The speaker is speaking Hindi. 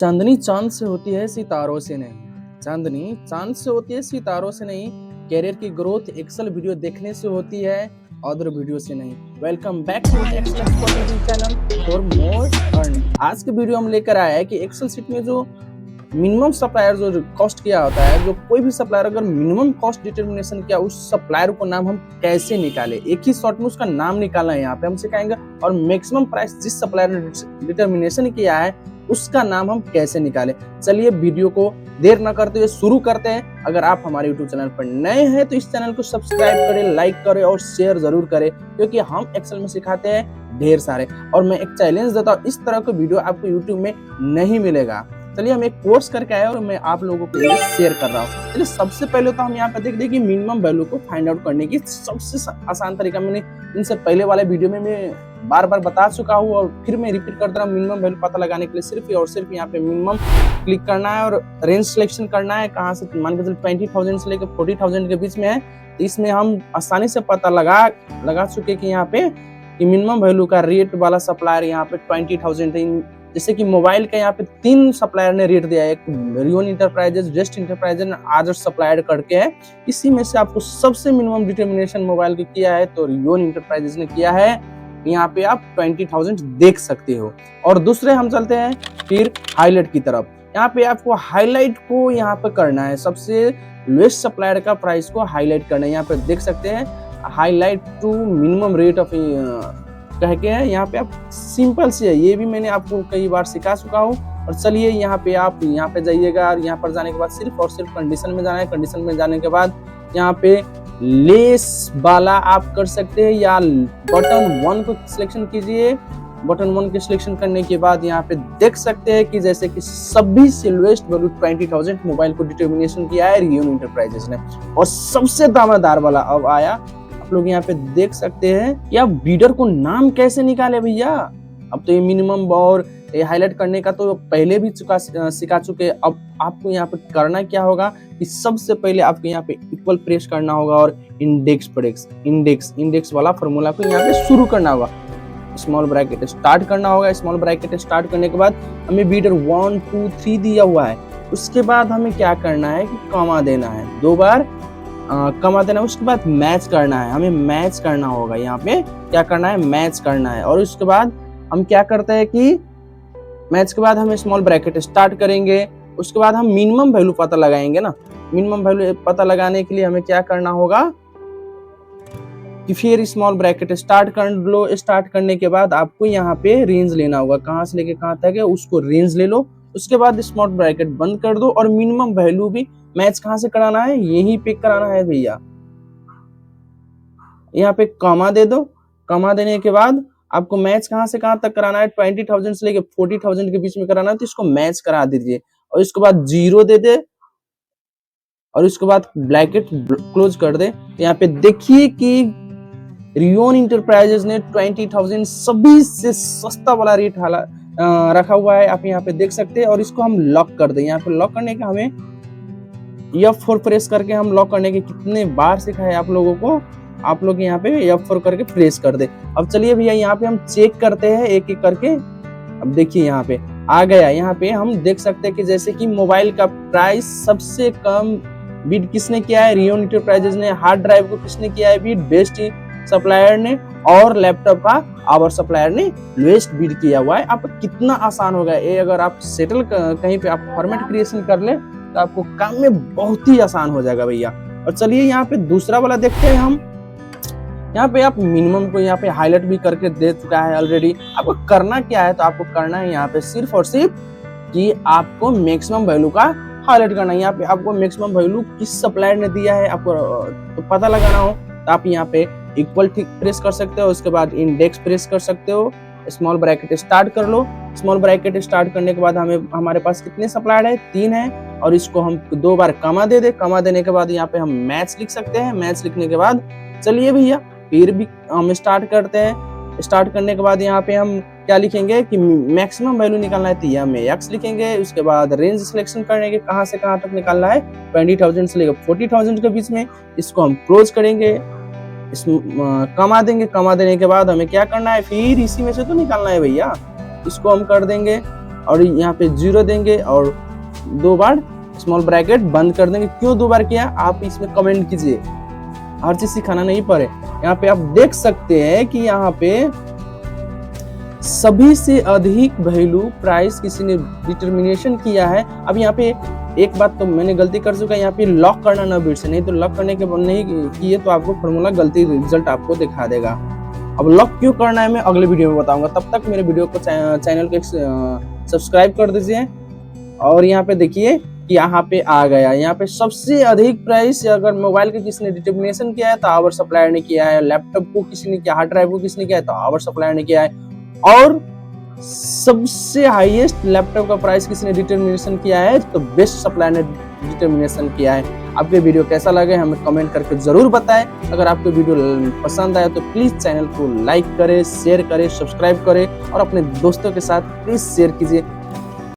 चांदनी चांद से होती है सितारों से नहीं। चांदनी चांद से होती है सितारों से नहीं। कैरियर की ग्रोथ एक्सेल वीडियो देखने से होती है, अदर वीडियो से नहीं। Welcome back to Excel expert channel for more earning. आज के वीडियो हम लेकर आए हैं कि एक्सेल शीट में जो मिनिमम सप्लायर जो कॉस्ट किया होता है, जो कोई भी सप्लायर अगर मिनिमम कॉस्ट डिटर्मिनेशन किया, उस सप्लायर को नाम हम कैसे निकाले। एक ही शॉट में उसका नाम निकालना है यहाँ पे हम सिखाएंगे। और मैक्सिमम प्राइस जिस सप्लायर ने डिटर्मिनेशन किया है उसका नाम हम कैसे निकालें। चलिए वीडियो को देर न करते हुए शुरू करते हैं। अगर आप हमारे यूट्यूब चैनल पर नए हैं तो इस चैनल को सब्सक्राइब करें, लाइक करें और शेयर जरूर करें, क्योंकि हम एक्सेल में सिखाते हैं ढेर सारे। और मैं एक चैलेंज देता हूँ, इस तरह का वीडियो आपको यूट्यूब में नहीं मिलेगा। चलिए हम एक कोर्स करके आए और मैं आप लोगों के लिए शेयर कर रहा हूँ। चलिए सबसे पहले तो हम यहाँ पे देखते हैं कि मिनिमम वैल्यू को फाइंड आउट करने की सबसे आसान तरीका मैंने इनसे पहले वाले वीडियो में मैं बार बार बता चुका हूँ और फिर मैं रिपीट करता रहा हूँ। मिनिमम वैल्यू पता लगाने के लिए सिर्फ और सिर्फ यहाँ पे मिनिमम क्लिक करना है और रेंज सिलेक्शन करना है। कहाँ से मान के चलिए 20,000 से लेकर 40,000 के बीच में है, तो इसमें हम आसानी से पता लगा चुके कि यहाँ पे मिनिमम वैल्यू का रेट वाला सप्लायर यहाँ पे 20,000 है। जैसे कि मोबाइल का यहाँ पे 3 सप्लायर ने रेट दिया है, एक रियोन इंटरप्राइजेज, जेस्ट इंटरप्राइजेज, आदर्श सप्लायर करके है। इसी में से आपको सबसे मिनिमम डिटर्मिनेशन मोबाइल के किया है तो रियोन इंटरप्राइजेज ने किया है। यहाँ पे आप 20,000 देख सकते हो। और दूसरे हम चलते हैं फिर हाईलाइट की तरफ। यहाँ पे आपको हाईलाइट को यहाँ पे करना है, सबसे लोएस्ट सप्लायर का प्राइस को हाईलाइट करना है। यहाँ पे देख सकते हैं highlight to minimum rate of कह के है। यहाँ पे आप सिंपल से है, ये भी मैंने आपको कई बार सिखा चुका हूँ। और चलिए यहाँ पे आप यहाँ पे जाइएगा और यहाँ पर जाने के बाद सिर्फ और सिर्फ कंडीशन में जाना है। कंडीशन में जाने के बाद यहाँ पे लेस वाला आप कर सकते हैं या बटन 1 को सिलेक्शन कीजिए। बटन 1 के सिलेक्शन करने के बाद यहाँ पे देख सकते हैं कि जैसे कि सभी से लोएस्ट वैल्यू 20,000 मोबाइल को डिटर्मिनेशन किया है रियोन इंटरप्राइजेस ने। और सबसे दामदार वाला अब आया, लोग यहाँ पे देख सकते हैं कि आप बीडर को नाम कैसे निकाले भैया। अब तो ये मिनिमम और ये हाईलाइट करने का तो पहले भी सिखा चुके। अब आपको यहाँ पे करना क्या होगा कि सबसे पहले आपको यहाँ पे इक्वल प्रेस करना होगा और इंडेक्स वाला फॉर्मूला को यहाँ पे शुरू करना होगा। स्मॉल ब्रैकेट स्टार्ट करना होगा। स्मॉल ब्रैकेट स्टार्ट करने के बाद हमें बीडर 1 2 3 दिया हुआ है। उसके बाद हमें क्या करना है कि कॉमा देना है, 2 बार कमा देना। उसके बाद मैच करना है, हमें मैच करना होगा। यहाँ पे क्या करना है, मैच करना है। और उसके बाद हम क्या करते हैं कि मैच के बाद हम स्मॉल ब्रैकेट स्टार्ट करेंगे। उसके बाद हम मिनिमम वैल्यू पता लगाएंगे ना। मिनिमम वैल्यू पता लगाने के लिए हमें क्या करना होगा कि फिर स्मॉल ब्रैकेट स्टार्ट कर लो। स्टार्ट करने के बाद आपको यहाँ पे रेंज लेना होगा, कहाँ से लेके कहाँ तक है उसको रेंज ले लो। उसके बाद स्मॉल ब्रैकेट बंद कर दो और मिनिमम वैल्यू भी मैच कहाँ से कराना है, यही पे कराना है भैया। यहाँ पे कॉमा दे दो। कॉमा देने के बाद आपको मैच कहाँ से कहाँ तक कराना है, 20,000 से लेके 40,000 के बीच में कराना है, तो इसको मैच करा दीजिए। और इसके बाद 0 दे दे और इसके बाद ब्रैकेट क्लोज कर दे। यहाँ पे देखिए कि रियोन इंटरप्राइजेज ने 20,000 सभी से सस्ता वाला रेट रखा हुआ है, आप यहाँ पे देख सकते हैं। और इसको हम लॉक कर दे। यहाँ पे लॉक करने का हमें F4 प्रेस करके हम लॉक करने के कितने बार सिखाए आप लोगों को, आप लोग यहाँ पे F4 करके प्रेस कर दे। अब चलिए भैया यहाँ पे हम चेक करते हैं एक एक करके। अब देखिए यहाँ पे आ गया। यहाँ पे हम देख सकते हैं कि जैसे कि मोबाइल का प्राइस सबसे कम बिड किसने किया है, रियोन इंटरप्राइजेज ने। हार्ड ड्राइव को किसने किया है बिड, बेस्ट सप्लायर ने। और लैपटॉप का आवर सप्लायर ने लोएस्ट बिड किया हुआ है। आप कितना आसान होगा ये, अगर आप सेटल कहीं पे आप फॉर्मेट क्रिएशन कर ले तो आपको काम में बहुत ही आसान हो जाएगा भैया। और चलिए यहाँ पे दूसरा वाला देखते हैं हम। यहाँ पे आप मिनिमम को यहाँ पे हाईलाइट भी करके दे चुका है ऑलरेडी। आपको करना क्या है, तो आपको करना है यहाँ पे सिर्फ और सिर्फ कि आपको मैक्सिमम वैल्यू का हाईलाइट करना है। यहाँ पे आपको मैक्सिमम वैल्यू किस सप्लायर ने दिया है आपको तो पता लगाना हो, तो आप यहाँ पे इक्वल प्रेस कर सकते हो। उसके बाद इंडेक्स प्रेस कर सकते हो। स्मॉल ब्रैकेट स्टार्ट कर लो। स्मॉल ब्रैकेट स्टार्ट करने के बाद हमारे पास कितने सप्लायर है, 3 है। और इसको हम 2 बार कमा दे दे। कमा देने के बाद यहाँ पे हम मैच लिख सकते हैं। मैच लिखने के बाद चलिए भैया फिर भी हम स्टार्ट करते हैं। स्टार्ट करने के बाद यहाँ पे हम क्या लिखेंगे कि मैक्सिमम वैल्यू निकालना है, तो यहाँ में x लिखेंगे। उसके बाद रेंज सिलेक्शन करने के कहाँ से कहाँ तक निकालना है, 20,000 से लेकर 40,000 के बीच में। इसको हम क्लोज करेंगे, कमा देंगे। कमा देने के बाद हमें क्या करना है, फिर इसी में से तो निकालना है भैया। इसको हम कर देंगे और यहाँ पे 0 देंगे और 2 बार स्मॉल ब्रैकेट बंद कर देंगे। क्यों 2 बार किया आप इसमें कमेंट कीजिए, हर चीज सिखाना नहीं पड़े। यहाँ पे आप देख सकते हैं कि यहाँ पे सभी से अधिक वैल्यू प्राइस किसी ने डिटर्मिनेशन किया है। अब यहाँ पे एक बात तो मैंने गलती कर चुका है, यहाँ पे लॉक करना ना बिट से, नहीं तो लॉक करने के बाद नहीं किए तो आपको फॉर्मूला गलती रिजल्ट आपको दिखा देगा। अब लॉक क्यों करना है मैं अगले वीडियो में बताऊंगा, तब तक मेरे वीडियो को चैनल को सब्सक्राइब कर दीजिए। और यहाँ पे देखिए कि यहाँ पे आ गया, यहाँ पे सबसे अधिक प्राइस अगर मोबाइल के किसी ने डिटर्मिनेशन किया है तो आवर सप्लायर ने किया है, लैपटॉप को किसी ने किया, हार्ड ड्राइव को किसी ने किया है तो आवर सप्लायर ने किया है, और सबसे हाईएस्ट लैपटॉप का प्राइस किसी ने डिटर्मिनेशन किया है तो बेस्ट सप्लायर ने डिटर्मिनेशन किया है। आपके वीडियो कैसा लगे हमें कमेंट करके जरूर बताएं। अगर आपको वीडियो पसंद आया तो प्लीज चैनल को लाइक करें, शेयर करें, सब्सक्राइब करें और अपने दोस्तों के साथ प्लीज शेयर कीजिए